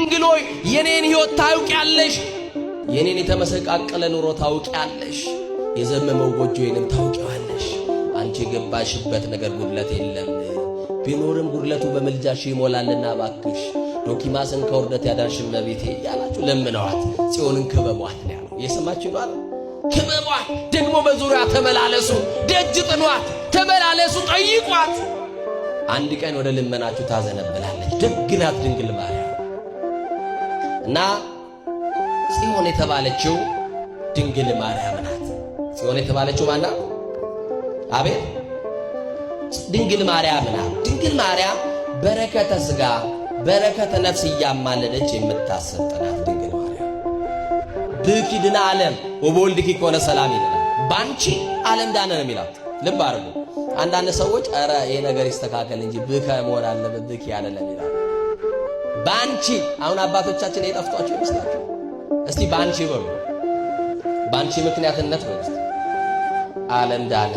ድንግል ሆይ የኔን ሕይወት ታውቂያለሽ፣ የኔን የተመሰቃቀለ ኑሮ ታውቂያለሽ፣ የዘመመው ጎጆዬንም ታውቂዋለሽ። አንቺ የገባሽበት ነገር ጉድለት የለም፣ ቢኖርም ጉድለቱ በመልጃሽ ይሞላልና ባክሽ ዶኪማስን ከውርደት ያዳንሽ እመቤቴ ያላችሁ ለምነዋት ጽዮንን ክበቧት ነው ያለው። እየሰማችሁ ነው አይደል? ክበቧት፣ ደግሞ በዙሪያ ተመላለሱ፣ ደጅ ጥኗት፣ ተመላለሱ፣ ጠይቋት። አንድ ቀን ወደ ልመናችሁ ታዘነብላለች። ደግ ናት ድንግል ማርያም። እና ጽዮን የተባለችው ድንግል ማርያም ናት። ጽዮን የተባለችው ማን ናት? አቤት ድንግል ማርያም ናት። ድንግል ማርያም በረከተ ሥጋ በረከተ ነፍስ እያማለደች የምታሰጠናት ድንግል ማርያም። ብኪ ድና ዓለም ወበወልድኪ ኮነ ሰላም ይላል። ባንቺ ዓለም ዳነ ነው የሚላት። ልብ አድርጉ። አንዳንድ ሰዎች ኧረ ይሄ ነገር ይስተካከል እንጂ ብከ መሆን አለበት ብኪ አይደለም ይላል። ባንቺ አሁን አባቶቻችን የጠፍቷቸው ይመስላችሁ? እስቲ ባንቺ በሉ። ባንቺ ምክንያትነት ነው ዓለም ዳነ።